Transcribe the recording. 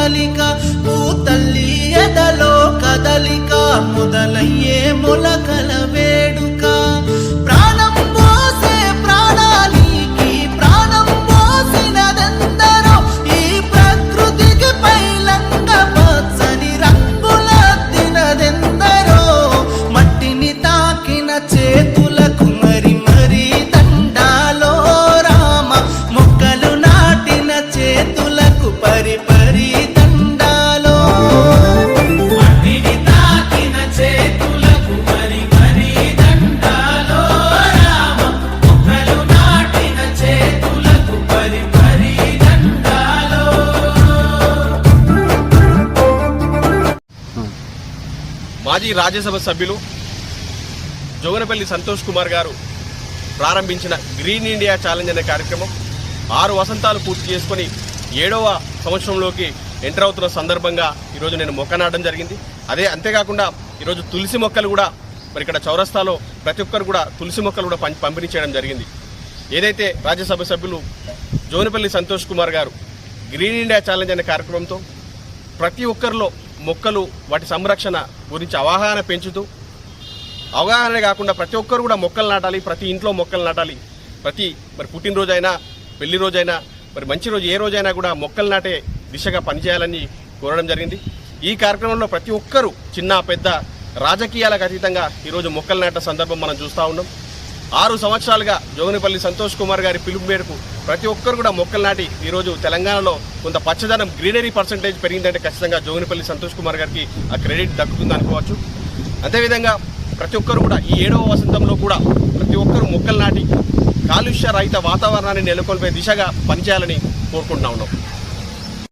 కదలిక తల్లి ఎదలో కదలిక మొదలయ్యే మొలకల వేడుక ప్రాణం పోసే ప్రాణానికి ప్రాణం పోసినదెందరో ఈ ప్రకృతికి పైలంగ పచ్చని రంగులద్దినదెందరో మట్టిని తాకిన చేతులకు మరి మరి దండాలో రామ మొక్కలు నాటిన చేతులకు పరి పరి దండాలో మట్టిని తాకిన చేతులకు మరి మరి దండాలో రామ మొక్కలు నాటిన చేతులకు పరి పరి దండాలో. మాజీ రాజ్యసభ సభ్యులు జోగినపల్లి సంతోష్ కుమార్ గారు ప్రారంభించిన గ్రీన్ ఇండియా ఛాలెంజ్ అనే కార్యక్రమం 6 వసంతాలు పూర్తి చేసుకొని 7వ సంవత్సరంలోకి ఎంటర్ అవుతున్న సందర్భంగా ఈరోజు నేను మొక్క నాటడం జరిగింది. అంతేకాకుండా ఈరోజు తులసి మొక్కలు కూడా మరి ఇక్కడ చౌరస్తాలో ప్రతి ఒక్కరు కూడా తులసి మొక్కలు కూడా పంపిణీ చేయడం జరిగింది. ఏదైతే రాజ్యసభ సభ్యులు జోగినపల్లి సంతోష్ కుమార్ గారు గ్రీన్ ఇండియా ఛాలెంజ్ అనే కార్యక్రమంతో ప్రతి ఒక్కరిలో మొక్కలు వాటి సంరక్షణ గురించి అవగాహన పెంచుతూ అవగాహనే కాకుండా ప్రతి ఒక్కరు కూడా మొక్కలు నాటాలి, ప్రతి ఇంట్లో మొక్కలు నాటాలి, మరి పుట్టినరోజైనా పెళ్లి రోజైనా మరి మంచి రోజు ఏ రోజైనా కూడా మొక్కలు నాటే దిశగా పనిచేయాలని కోరడం జరిగింది. ఈ కార్యక్రమంలో ప్రతి ఒక్కరూ చిన్న పెద్ద రాజకీయాలకు అతీతంగా ఈరోజు మొక్కలు నాటే సందర్భం మనం చూస్తూ ఉన్నాం. 6 సంవత్సరాలుగా జోగినపల్లి సంతోష్ కుమార్ గారి పిలుపు మేరకు ప్రతి ఒక్కరు కూడా మొక్కలు నాటి ఈరోజు తెలంగాణలో కొంత పచ్చదనం గ్రీనరీ పర్సంటేజ్ పెరిగిందంటే ఖచ్చితంగా జోగినపల్లి సంతోష్ కుమార్ గారికి ఆ క్రెడిట్ దక్కుతుంది అనుకోవచ్చు. అదేవిధంగా ప్రతి ఒక్కరు కూడా ఈ 7వ వసంతంలో కూడా ప్రతి ఒక్కరు మొక్కలు నాటి కాలుష్య రహిత వాతావరణాన్ని నెలకొల్పే దిశగా పనిచేయాలని కోరుకుంటా ఉన్నాం.